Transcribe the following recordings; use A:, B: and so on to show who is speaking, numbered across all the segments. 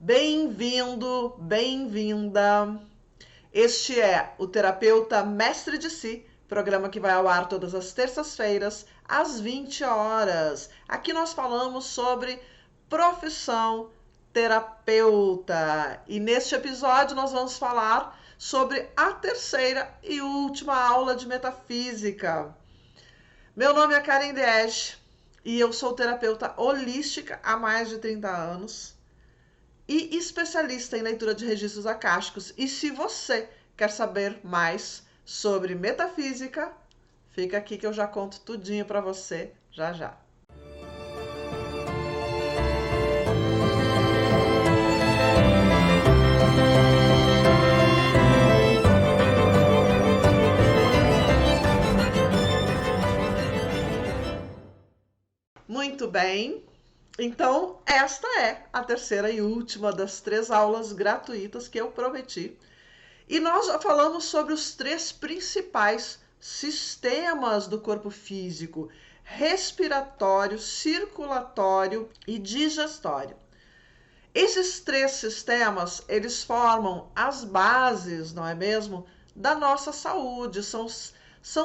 A: Bem-vindo, bem-vinda. Este é o Terapeuta Mestre de Si, programa que vai ao ar todas as terças-feiras, às 20 horas. Aqui nós falamos sobre profissão terapeuta. E neste episódio nós vamos falar sobre a terceira e última aula de metafísica. Meu nome é Karen Desch e eu sou terapeuta holística há mais de 30 anos. E especialista em leitura de registros acásticos. E se você quer saber mais sobre metafísica, fica aqui que eu já conto tudinho para você já já. Muito bem. Então, esta é a terceira e última das 3 aulas gratuitas que eu prometi. E nós já falamos sobre os 3 principais sistemas do corpo físico: respiratório, circulatório e digestório. Esses 3 sistemas, eles formam as bases, não é mesmo, da nossa saúde. São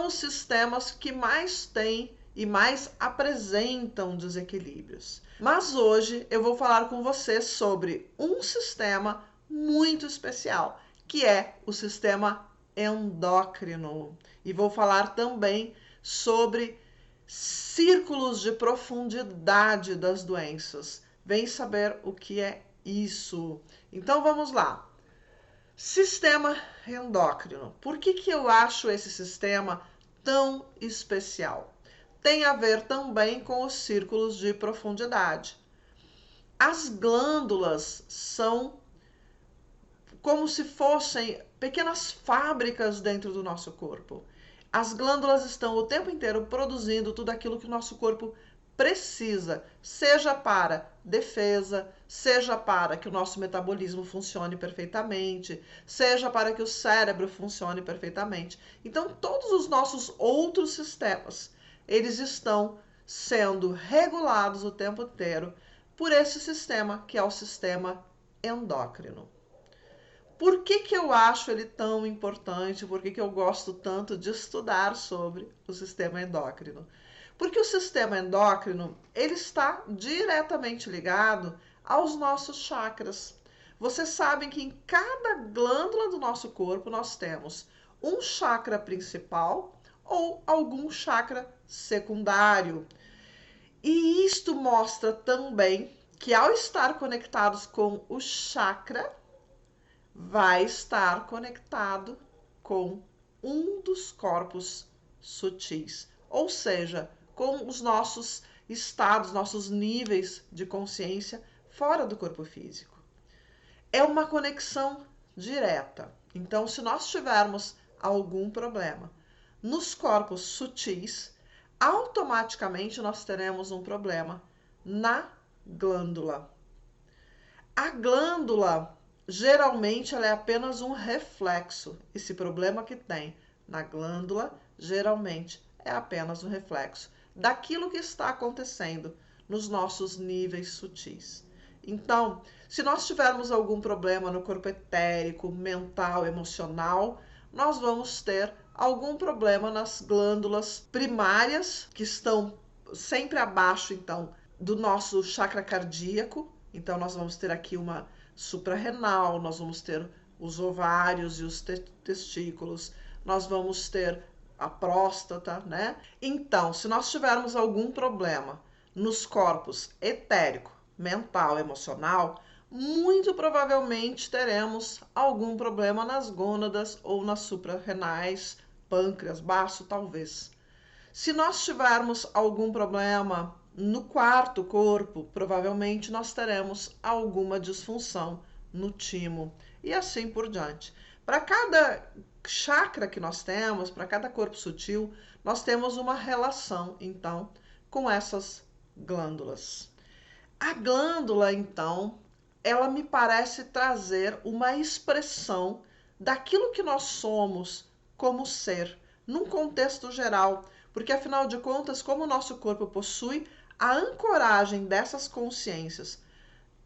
A: os sistemas que mais têm e mais apresentam desequilíbrios. Mas hoje eu vou falar com você sobre um sistema muito especial, que é o sistema endócrino. E vou falar também sobre círculos de profundidade das doenças. Vem saber o que é isso. Então vamos lá. Sistema endócrino. Por que eu acho esse sistema tão especial? Tem a ver também com os círculos de profundidade. As glândulas são como se fossem pequenas fábricas dentro do nosso corpo. As glândulas estão o tempo inteiro produzindo tudo aquilo que o nosso corpo precisa, seja para defesa, seja para que o nosso metabolismo funcione perfeitamente, seja para que o cérebro funcione perfeitamente. Então, todos os nossos outros sistemas, eles estão sendo regulados o tempo inteiro por esse sistema, que é o sistema endócrino. Por que eu acho ele tão importante? Por que eu gosto tanto de estudar sobre o sistema endócrino? Porque o sistema endócrino, ele está diretamente ligado aos nossos chakras. Vocês sabem que em cada glândula do nosso corpo nós temos um chakra principal ou algum chakra secundário. E isto mostra também que ao estar conectados com o chakra, vai estar conectado com um dos corpos sutis, ou seja, com os nossos estados, nossos níveis de consciência fora do corpo físico. É uma conexão direta. Então, se nós tivermos algum problema nos corpos sutis, automaticamente nós teremos um problema na glândula. A glândula, geralmente, ela é apenas um reflexo. Esse problema que tem na glândula, geralmente, é apenas um reflexo daquilo que está acontecendo nos nossos níveis sutis. Então, se nós tivermos algum problema no corpo etérico, mental, emocional, nós vamos ter algum problema nas glândulas primárias, que estão sempre abaixo, então, do nosso chakra cardíaco. Então, nós vamos ter aqui uma suprarrenal, nós vamos ter os ovários e os testículos, nós vamos ter a próstata, né? Então, se nós tivermos algum problema nos corpos etérico, mental, emocional, muito provavelmente teremos algum problema nas gônadas ou nas suprarrenais, pâncreas, baço, talvez. Se nós tivermos algum problema no quarto corpo, provavelmente nós teremos alguma disfunção no timo e assim por diante. Para cada chakra que nós temos, para cada corpo sutil, nós temos uma relação, então, com essas glândulas. A glândula, então, ela me parece trazer uma expressão daquilo que nós somos como ser, num contexto geral, porque afinal de contas, como o nosso corpo possui a ancoragem dessas consciências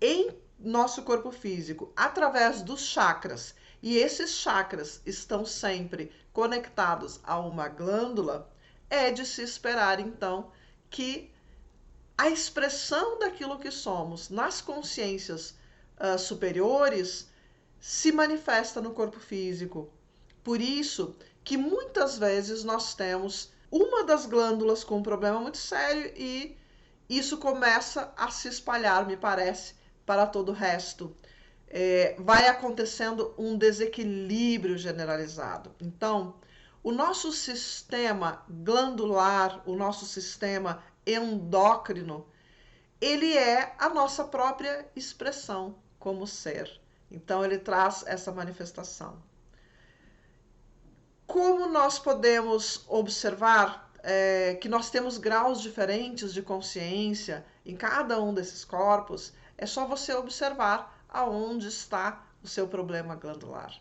A: em nosso corpo físico através dos chakras, e esses chakras estão sempre conectados a uma glândula, é de se esperar então que a expressão daquilo que somos nas consciências superiores se manifesta no corpo físico. Por isso que muitas vezes nós temos uma das glândulas com um problema muito sério e isso começa a se espalhar, me parece, para todo o resto. Vai acontecendo um desequilíbrio generalizado. Então, o nosso sistema glandular, o nosso sistema endócrino, ele é a nossa própria expressão como ser. Então, ele traz essa manifestação. Como nós podemos observar que nós temos graus diferentes de consciência em cada um desses corpos, é só você observar aonde está o seu problema glandular.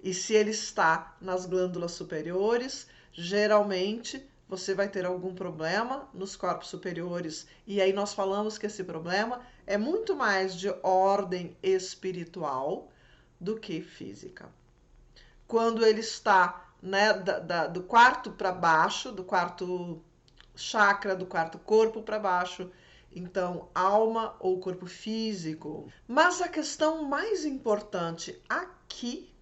A: E se ele está nas glândulas superiores, geralmente você vai ter algum problema nos corpos superiores. E aí nós falamos que esse problema é muito mais de ordem espiritual do que física. Quando ele está, né, do quarto para baixo, do quarto chakra, do quarto corpo para baixo, então alma ou corpo físico. Mas a questão mais importante aqui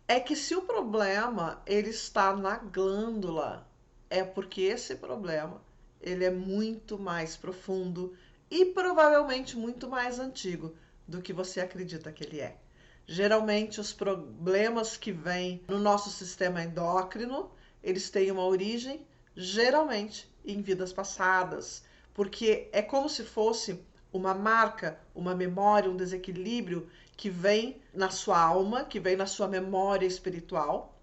A: é que se o problema ele está na glândula, é porque esse problema ele é muito mais profundo e provavelmente muito mais antigo do que você acredita que ele é. Geralmente os problemas que vêm no nosso sistema endócrino, eles têm uma origem geralmente em vidas passadas, porque é como se fosse uma marca, uma memória, um desequilíbrio que vem na sua alma, que vem na sua memória espiritual.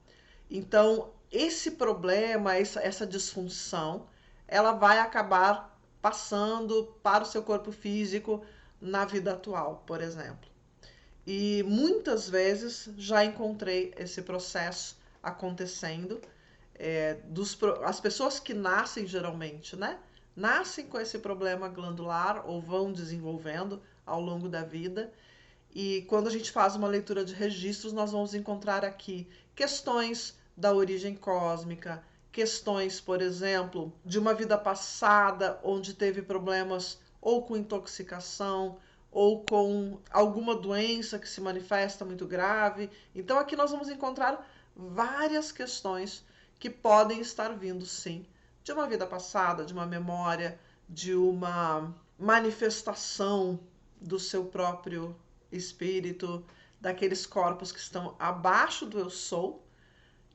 A: Então, esse problema, essa disfunção, ela vai acabar passando para o seu corpo físico na vida atual, por exemplo. E muitas vezes já encontrei esse processo acontecendo. As pessoas que nascem geralmente, né? Nascem com esse problema glandular ou vão desenvolvendo ao longo da vida. E quando a gente faz uma leitura de registros, nós vamos encontrar aqui questões da origem cósmica, questões, por exemplo, de uma vida passada onde teve problemas ou com intoxicação ou com alguma doença que se manifesta muito grave. Então aqui nós vamos encontrar várias questões que podem estar vindo, sim, de uma vida passada, de uma memória, de uma manifestação do seu próprio espírito, daqueles corpos que estão abaixo do eu sou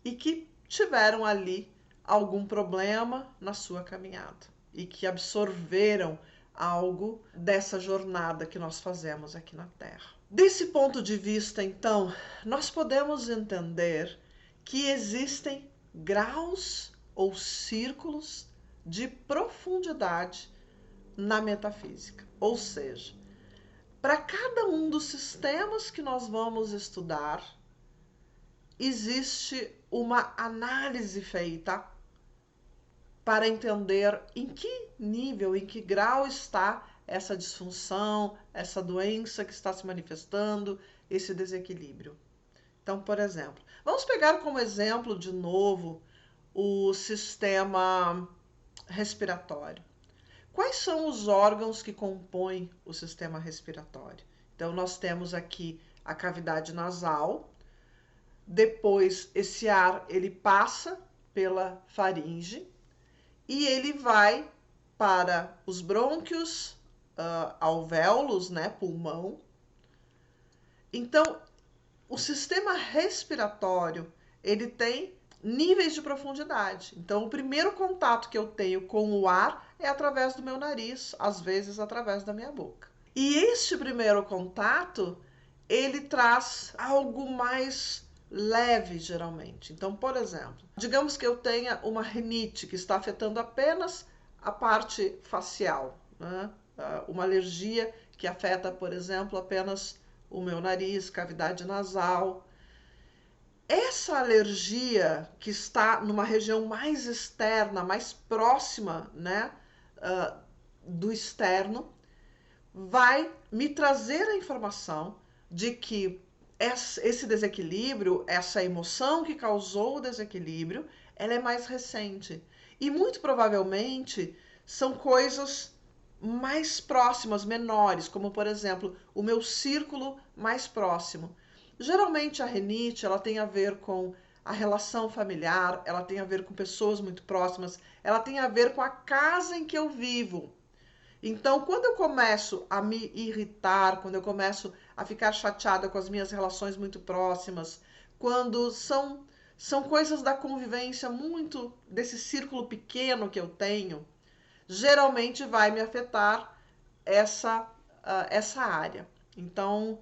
A: e que tiveram ali algum problema na sua caminhada e que absorveram algo dessa jornada que nós fazemos aqui na Terra. Desse ponto de vista, então, nós podemos entender que existem graus ou círculos de profundidade na metafísica, ou seja, para cada um dos sistemas que nós vamos estudar, existe uma análise feita para entender em que nível, em que grau está essa disfunção, essa doença que está se manifestando, esse desequilíbrio. Então, por exemplo, vamos pegar como exemplo de novo o sistema respiratório. Quais são os órgãos que compõem o sistema respiratório? Então, nós temos aqui a cavidade nasal, depois esse ar ele passa pela faringe e ele vai para os brônquios, alvéolos, né, pulmão. Então, o sistema respiratório ele tem níveis de profundidade. Então, o primeiro contato que eu tenho com o ar é através do meu nariz, às vezes através da minha boca. E este primeiro contato, ele traz algo mais leve, geralmente. Então, por exemplo, digamos que eu tenha uma rinite que está afetando apenas a parte facial, né? Uma alergia que afeta, por exemplo, apenas o meu nariz, cavidade nasal. Essa alergia que está numa região mais externa, mais próxima, né, do externo, vai me trazer a informação de que esse desequilíbrio, essa emoção que causou o desequilíbrio, ela é mais recente. E muito provavelmente são coisas mais próximas, menores, como por exemplo, o meu círculo mais próximo. Geralmente a rinite, ela tem a ver com a relação familiar, ela tem a ver com pessoas muito próximas, ela tem a ver com a casa em que eu vivo. Então, quando eu começo a me irritar, quando eu começo a ficar chateada com as minhas relações muito próximas, quando são coisas da convivência muito desse círculo pequeno que eu tenho, geralmente vai me afetar essa área. Então,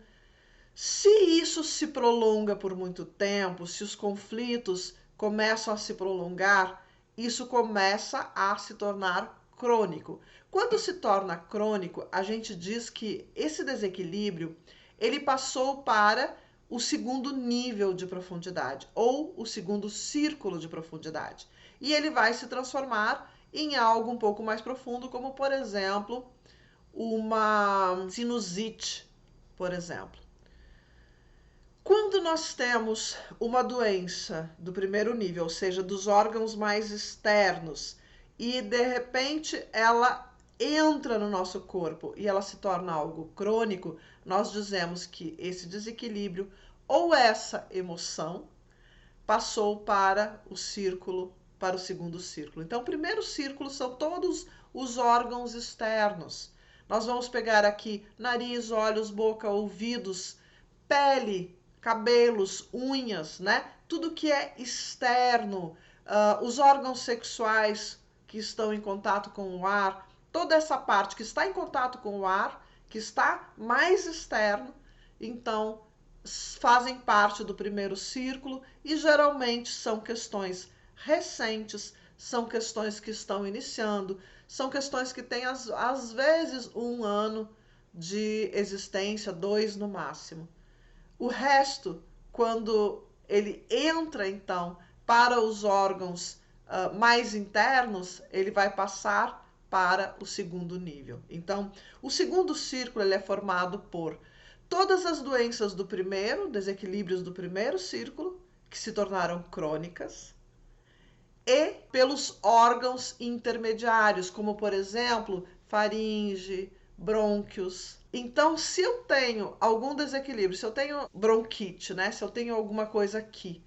A: se isso se prolonga por muito tempo, se os conflitos começam a se prolongar, isso começa a se tornar crônico. Quando se torna crônico, a gente diz que esse desequilíbrio ele passou para o segundo nível de profundidade ou o segundo círculo de profundidade. E ele vai se transformar em algo um pouco mais profundo, como por exemplo, uma sinusite, por exemplo. Quando nós temos uma doença do primeiro nível, ou seja, dos órgãos mais externos, e de repente ela entra no nosso corpo e ela se torna algo crônico, nós dizemos que esse desequilíbrio ou essa emoção passou para o círculo, para o segundo círculo. Então, o primeiro círculo são todos os órgãos externos. Nós vamos pegar aqui nariz, olhos, boca, ouvidos, pele, cabelos, unhas, né? Tudo que é externo, os órgãos sexuais que estão em contato com o ar, toda essa parte que está em contato com o ar, que está mais externo, então fazem parte do primeiro círculo e geralmente são questões recentes, são questões que estão iniciando, são questões que têm às vezes 1 ano de existência, 2 no máximo. O resto, quando ele entra então para os órgãos mais internos, ele vai passar para o segundo nível. Então, o segundo círculo ele é formado por todas as doenças do primeiro, desequilíbrios do primeiro círculo, que se tornaram crônicas, e pelos órgãos intermediários, como por exemplo, faringe, brônquios. Então, se eu tenho algum desequilíbrio, se eu tenho bronquite, né? Se eu tenho alguma coisa aqui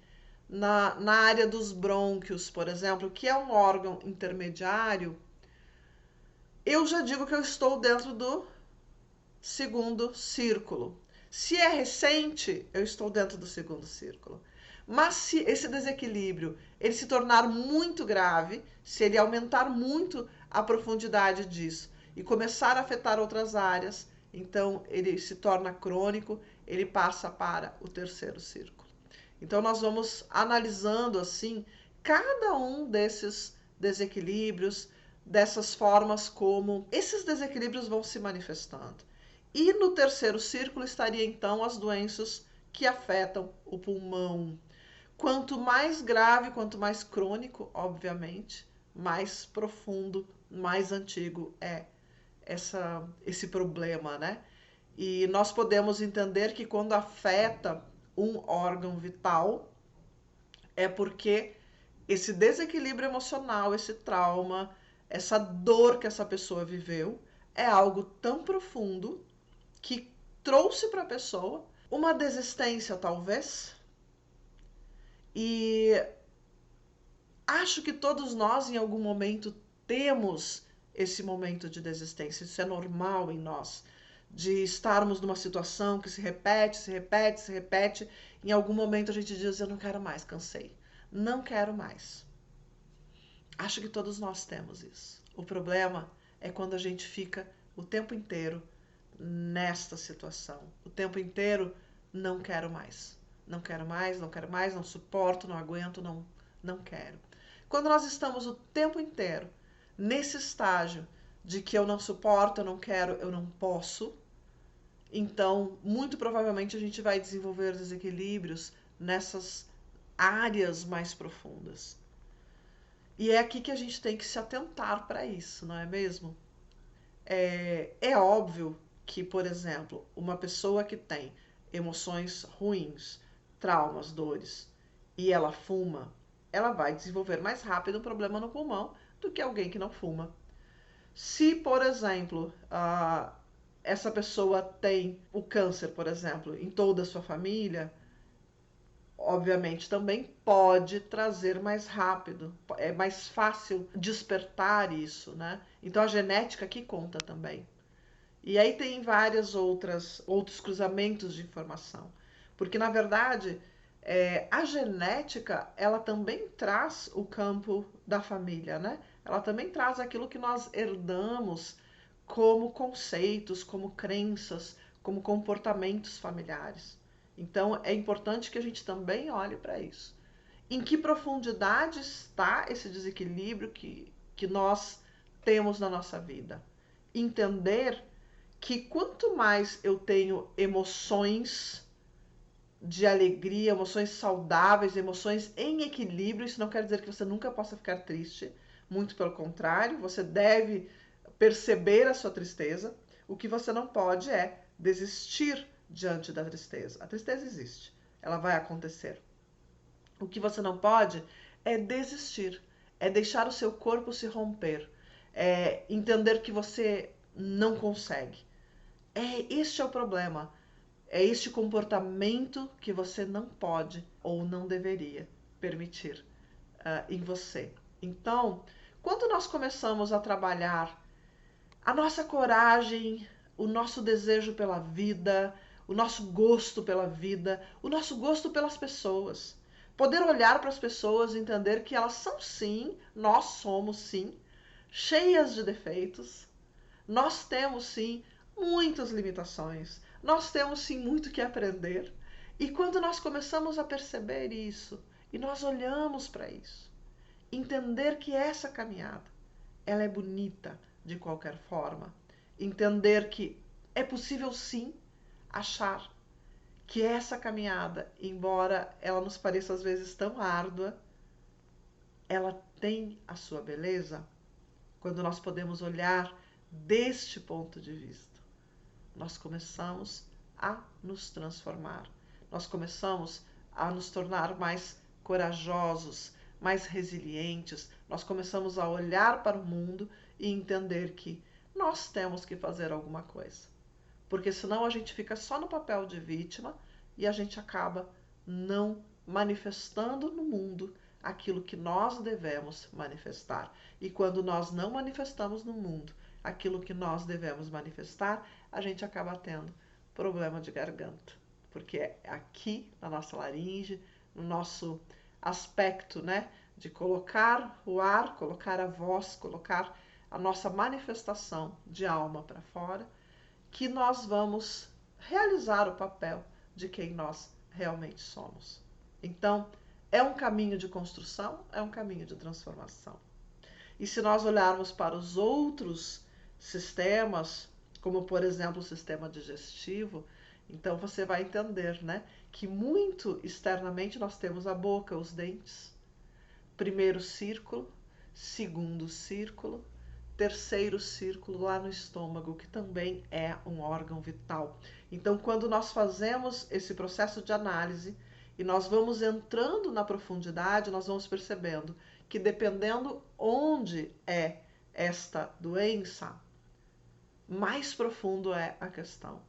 A: na área dos brônquios, por exemplo, que é um órgão intermediário, eu já digo que eu estou dentro do segundo círculo. Se é recente, eu estou dentro do segundo círculo. Mas se esse desequilíbrio ele se tornar muito grave, se ele aumentar muito a profundidade disso e começar a afetar outras áreas, então ele se torna crônico, ele passa para o terceiro círculo. Então nós vamos analisando assim cada um desses desequilíbrios, dessas formas como esses desequilíbrios vão se manifestando. E no terceiro círculo estaria então as doenças que afetam o pulmão. Quanto mais grave, quanto mais crônico, obviamente, mais profundo, mais antigo é esse problema, né? E nós podemos entender que quando afeta um órgão vital, é porque esse desequilíbrio emocional, esse trauma, essa dor que essa pessoa viveu, é algo tão profundo que trouxe para a pessoa uma desistência, talvez. E acho que todos nós, em algum momento, temos esse momento de desistência. Isso é normal em nós, de estarmos numa situação que se repete, se repete, se repete. Em algum momento a gente diz: eu não quero mais, cansei. Não quero mais. Acho que todos nós temos isso. O problema é quando a gente fica o tempo inteiro nesta situação. O tempo inteiro, não quero mais. Não quero mais, não quero mais, não suporto, não aguento, não quero. Quando nós estamos o tempo inteiro nesse estágio de que eu não suporto, eu não quero, eu não posso, então, muito provavelmente a gente vai desenvolver desequilíbrios nessas áreas mais profundas. E é aqui que a gente tem que se atentar para isso, não é mesmo? É óbvio que, por exemplo, uma pessoa que tem emoções ruins, traumas, dores, e ela fuma, ela vai desenvolver mais rápido um problema no pulmão do que alguém que não fuma. Se, por exemplo, essa pessoa tem o câncer, por exemplo, em toda a sua família, obviamente também pode trazer mais rápido, é mais fácil despertar isso, né? Então a genética aqui conta também. E aí tem várias outros cruzamentos de informação, porque na verdade a genética ela também traz o campo da família, né? Ela também traz aquilo que nós herdamos como conceitos, como crenças, como comportamentos familiares. Então é importante que a gente também olhe para isso. Em que profundidade está esse desequilíbrio que nós temos na nossa vida? Entender que quanto mais eu tenho emoções de alegria, emoções saudáveis, emoções em equilíbrio, isso não quer dizer que você nunca possa ficar triste, muito pelo contrário, você deve perceber a sua tristeza. O que você não pode é desistir diante da tristeza. A tristeza existe, ela vai acontecer. O que você não pode é desistir, é deixar o seu corpo se romper, é entender que você não consegue. Este é o problema. É este comportamento que você não pode ou não deveria permitir em você. Então, quando nós começamos a trabalhar a nossa coragem, o nosso desejo pela vida, o nosso gosto pela vida, o nosso gosto pelas pessoas, poder olhar para as pessoas e entender que elas são sim, nós somos sim, cheias de defeitos, nós temos sim muitas limitações, nós temos sim muito que aprender. E quando nós começamos a perceber isso e nós olhamos para isso, entender que essa caminhada ela é bonita de qualquer forma, entender que é possível sim achar que essa caminhada, embora ela nos pareça às vezes tão árdua, ela tem a sua beleza quando nós podemos olhar deste ponto de vista. Nós começamos a nos transformar. Nós começamos a nos tornar mais corajosos, mais resilientes. Nós começamos a olhar para o mundo e entender que nós temos que fazer alguma coisa. Porque senão a gente fica só no papel de vítima e a gente acaba não manifestando no mundo aquilo que nós devemos manifestar. E quando nós não manifestamos no mundo aquilo que nós devemos manifestar, a gente acaba tendo problema de garganta. Porque é aqui na nossa laringe, no nosso aspecto, né, de colocar o ar, colocar a voz, colocar a nossa manifestação de alma para fora, que nós vamos realizar o papel de quem nós realmente somos. Então, é um caminho de construção, é um caminho de transformação. E se nós olharmos para os outros sistemas, como por exemplo o sistema digestivo, então você vai entender, né, que muito externamente nós temos a boca, os dentes, primeiro círculo, segundo círculo, terceiro círculo lá no estômago, que também é um órgão vital. Então, quando nós fazemos esse processo de análise e nós vamos entrando na profundidade, nós vamos percebendo que dependendo onde é esta doença, mais profundo é a questão.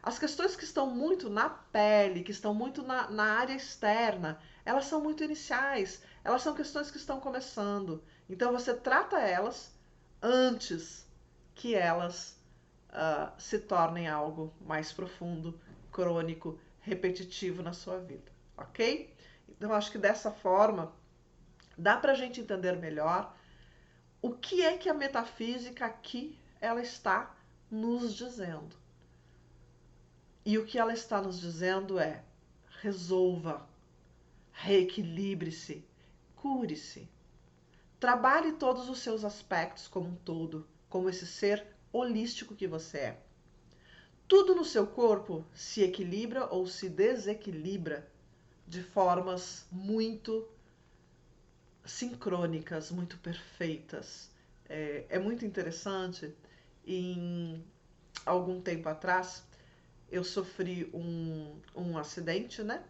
A: As questões que estão muito na pele, que estão muito na área externa, elas são muito iniciais, elas são questões que estão começando. Então você trata elas antes que elas se tornem algo mais profundo, crônico, repetitivo na sua vida, ok? Então acho que dessa forma dá para a gente entender melhor o que é que a metafísica aqui ela está nos dizendo. E o que ela está nos dizendo é: resolva, reequilibre-se, cure-se. Trabalhe todos os seus aspectos como um todo, como esse ser holístico que você é. Tudo no seu corpo se equilibra ou se desequilibra de formas muito sincrônicas, muito perfeitas. É muito interessante em algum tempo atrás, eu sofri um acidente, né?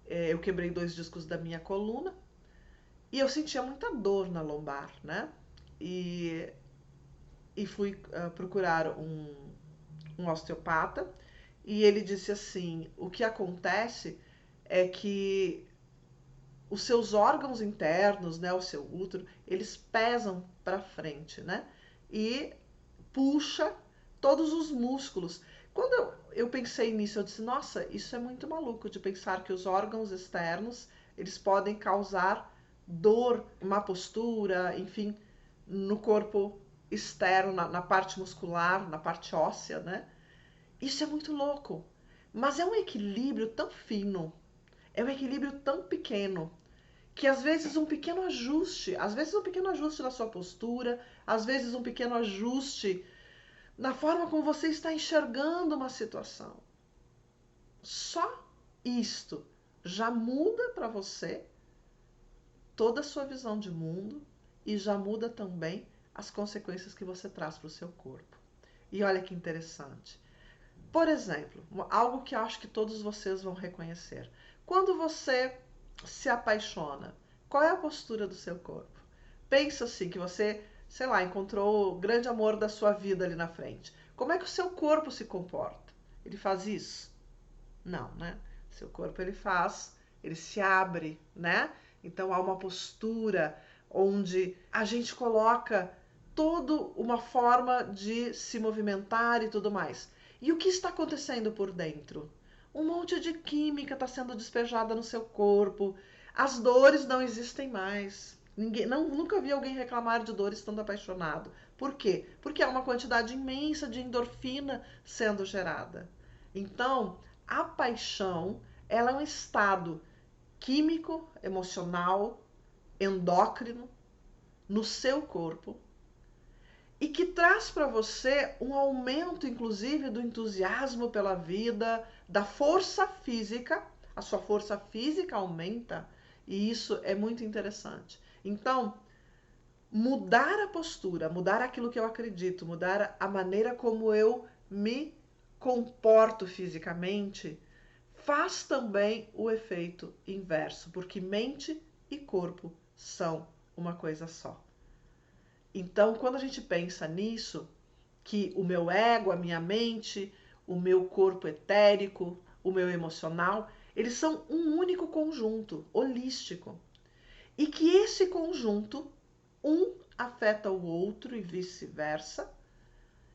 A: Eu quebrei 2 discos da minha coluna e eu sentia muita dor na lombar, né? E, e fui procurar um osteopata e ele disse assim: o que acontece é que os seus órgãos internos, né, o seu útero, eles pesam para frente, né? E puxa todos os músculos. Quando eu pensei nisso, eu disse, nossa, isso é muito maluco de pensar que os órgãos externos, eles podem causar dor, má postura, enfim, no corpo externo, na parte muscular, na parte óssea, né? Isso é muito louco. Mas é um equilíbrio tão fino, é um equilíbrio tão pequeno, que às vezes um pequeno ajuste na sua postura, às vezes um pequeno ajuste na forma como você está enxergando uma situação. Só isto já muda para você toda a sua visão de mundo e já muda também as consequências que você traz para o seu corpo. E olha que interessante. Por exemplo, algo que acho que todos vocês vão reconhecer. Quando você se apaixona, qual é a postura do seu corpo? Pensa assim, que você, sei lá, encontrou o grande amor da sua vida ali na frente. Como é que o seu corpo se comporta? Ele faz isso? Não, né? Seu corpo ele se abre, né? Então há uma postura onde a gente coloca toda uma forma de se movimentar e tudo mais. E o que está acontecendo por dentro? Um monte de química está sendo despejada no seu corpo. As dores não existem mais. Nunca vi alguém reclamar de dores estando apaixonado. Por quê? Porque há uma quantidade imensa de endorfina sendo gerada. Então, a paixão, ela é um estado químico, emocional, endócrino no seu corpo e que traz para você um aumento, inclusive, do entusiasmo pela vida, da força física. A sua força física aumenta e isso é muito interessante. Então, mudar a postura, mudar aquilo que eu acredito, mudar a maneira como eu me comporto fisicamente, faz também o efeito inverso, porque mente e corpo são uma coisa só. Então, quando a gente pensa nisso, que o meu ego, a minha mente, o meu corpo etérico, o meu emocional, eles são um único conjunto holístico. E que esse conjunto, um afeta o outro e vice-versa.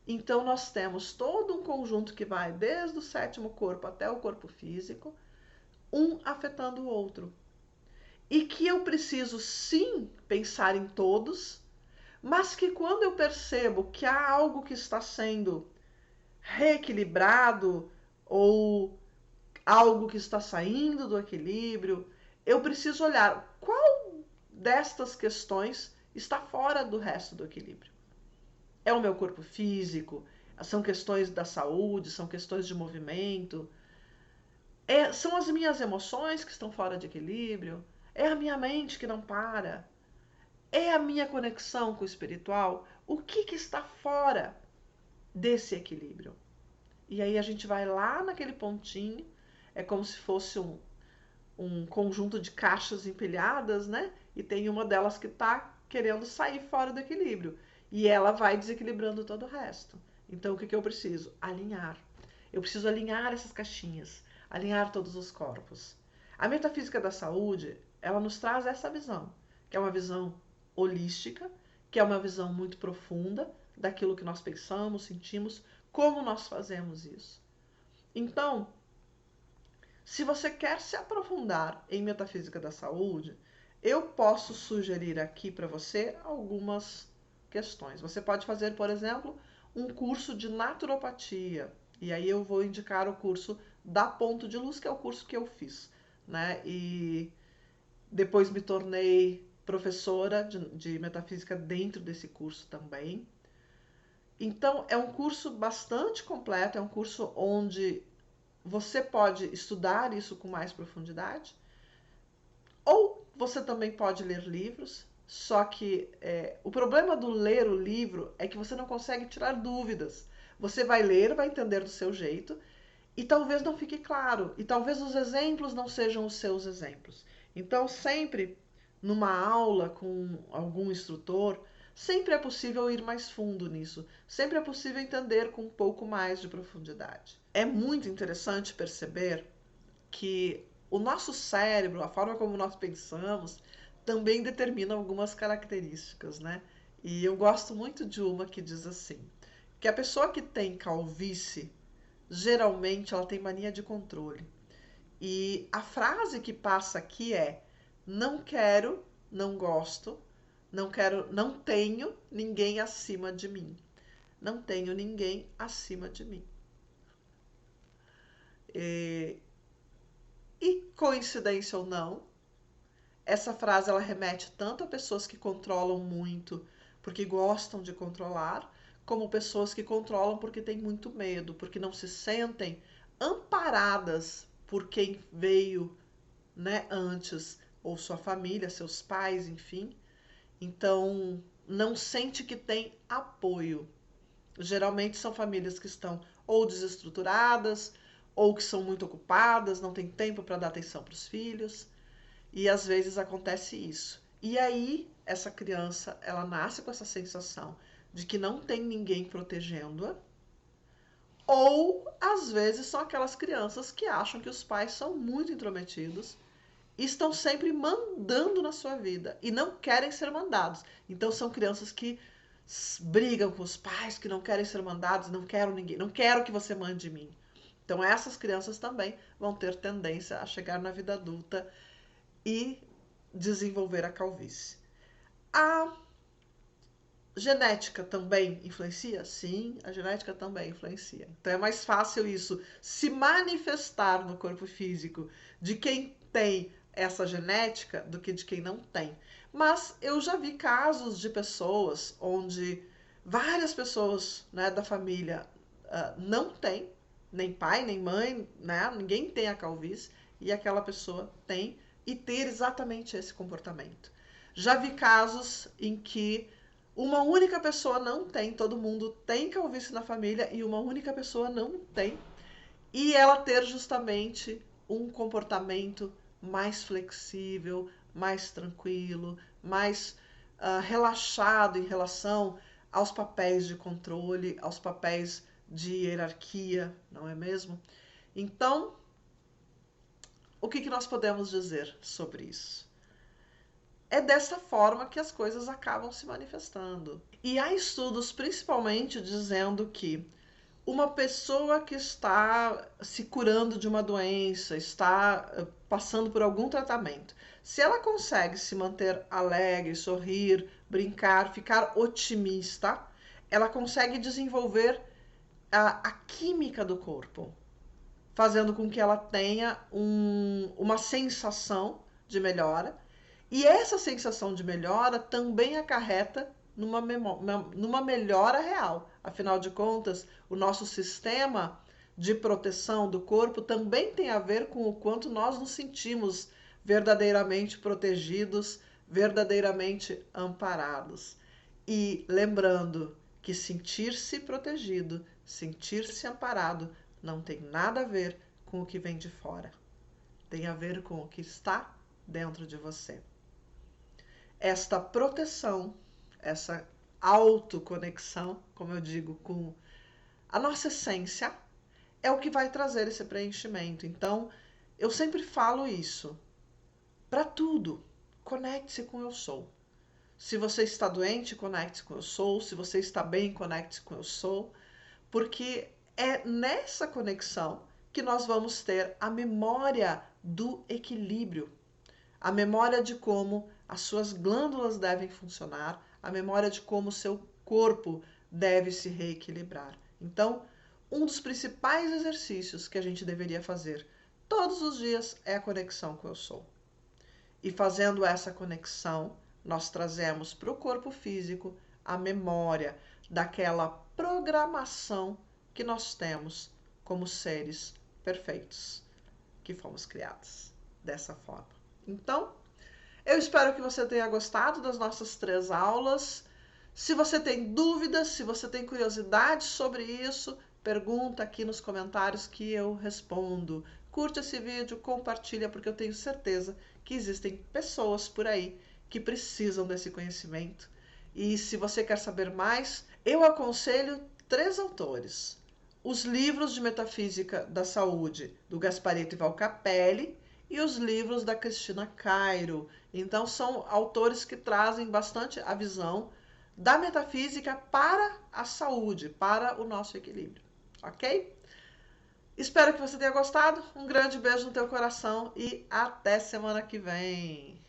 A: Então, nós temos todo um conjunto que vai desde o 7º corpo até o corpo físico, um afetando o outro. E que eu preciso sim pensar em todos, mas que quando eu percebo que há algo que está sendo reequilibrado ou algo que está saindo do equilíbrio, eu preciso olhar qual destas questões está fora do resto do equilíbrio. É o meu corpo físico, são questões da saúde, são questões de movimento, são as minhas emoções que estão fora de equilíbrio, é a minha mente que não para, é a minha conexão com o espiritual, o que está fora desse equilíbrio? E aí a gente vai lá naquele pontinho, é como se fosse um conjunto de caixas empilhadas, né? E tem uma delas que está querendo sair fora do equilíbrio. E ela vai desequilibrando todo o resto. Então o que eu preciso? Alinhar. Eu preciso alinhar essas caixinhas, alinhar todos os corpos. A metafísica da saúde, ela nos traz essa visão, que é uma visão holística, que é uma visão muito profunda daquilo que nós pensamos, sentimos, como nós fazemos isso. Então, se você quer se aprofundar em metafísica da saúde, eu posso sugerir aqui para você algumas questões. Você pode fazer, por exemplo, um curso de naturopatia. E aí eu vou indicar o curso da Ponto de Luz, que é o curso que eu fiz, né? E depois me tornei professora de metafísica dentro desse curso também. Então, é um curso bastante completo, é um curso onde você pode estudar isso com mais profundidade, ou você também pode ler livros, só que o problema do ler o livro é que você não consegue tirar dúvidas. Você vai ler, vai entender do seu jeito, e talvez não fique claro, e talvez os exemplos não sejam os seus exemplos. Então, sempre numa aula com algum instrutor, sempre é possível ir mais fundo nisso, sempre é possível entender com um pouco mais de profundidade. É muito interessante perceber que o nosso cérebro, a forma como nós pensamos, também determina algumas características, né? E eu gosto muito de uma que diz assim, que a pessoa que tem calvície, geralmente ela tem mania de controle. E a frase que passa aqui é: não quero, não gosto, não quero, não tenho ninguém acima de mim. Não tenho ninguém acima de mim. E coincidência ou não, essa frase ela remete tanto a pessoas que controlam muito porque gostam de controlar, como pessoas que controlam porque têm muito medo, porque não se sentem amparadas por quem veio, né, antes, ou sua família, seus pais, enfim. Então, não sente que tem apoio. Geralmente são famílias que estão ou desestruturadas, ou que são muito ocupadas, não têm tempo para dar atenção para os filhos. E às vezes acontece isso. E aí, essa criança, ela nasce com essa sensação de que não tem ninguém protegendo-a, ou às vezes são aquelas crianças que acham que os pais são muito intrometidos e estão sempre mandando na sua vida e não querem ser mandados. Então são crianças que brigam com os pais, que não querem ser mandados, não quero ninguém, não quero que você mande em mim. Então essas crianças também vão ter tendência a chegar na vida adulta e desenvolver a calvície. A genética também influencia? Sim, a genética também influencia. Então é mais fácil isso se manifestar no corpo físico de quem tem essa genética do que de quem não tem. Mas eu já vi casos de pessoas onde várias pessoas, né, da família não tem, nem pai, nem mãe, né, ninguém tem a calvície, e aquela pessoa tem e ter exatamente esse comportamento. Já vi casos em que uma única pessoa não tem, todo mundo tem calvície na família e uma única pessoa não tem, e ela ter justamente um comportamento mais flexível, mais tranquilo, mais relaxado em relação aos papéis de controle, aos papéis de hierarquia, não é mesmo? Então, o que nós podemos dizer sobre isso? É dessa forma que as coisas acabam se manifestando. E há estudos principalmente dizendo que uma pessoa que está se curando de uma doença, está passando por algum tratamento, se ela consegue se manter alegre, sorrir, brincar, ficar otimista, ela consegue desenvolver a química do corpo, fazendo com que ela tenha uma sensação de melhora. E essa sensação de melhora também acarreta numa melhora real. Afinal de contas, o nosso sistema de proteção do corpo também tem a ver com o quanto nós nos sentimos verdadeiramente protegidos, verdadeiramente amparados. E lembrando que sentir-se protegido, sentir-se amparado, não tem nada a ver com o que vem de fora. Tem a ver com o que está dentro de você. Esta proteção, essa autoconexão, como eu digo, com a nossa essência, é o que vai trazer esse preenchimento. Então, eu sempre falo isso. Para tudo, conecte-se com eu sou. Se você está doente, conecte-se com eu sou. Se você está bem, conecte-se com eu sou. Porque é nessa conexão que nós vamos ter a memória do equilíbrio, a memória de como as suas glândulas devem funcionar, a memória de como o seu corpo deve se reequilibrar. Então, um dos principais exercícios que a gente deveria fazer todos os dias é a conexão com o eu sou. E fazendo essa conexão, nós trazemos para o corpo físico a memória daquela programação que nós temos como seres perfeitos, que fomos criados dessa forma. Então, eu espero que você tenha gostado das nossas 3 aulas. Se você tem dúvidas, se você tem curiosidade sobre isso, pergunta aqui nos comentários que eu respondo. Curte esse vídeo, compartilha, porque eu tenho certeza que existem pessoas por aí que precisam desse conhecimento. E se você quer saber mais, eu aconselho 3 autores. Os livros de Metafísica da Saúde, do Gasparetto e Valcapelli, e os livros da Cristina Cairo. Então, são autores que trazem bastante a visão da metafísica para a saúde, para o nosso equilíbrio, ok? Espero que você tenha gostado. Um grande beijo no teu coração e até semana que vem.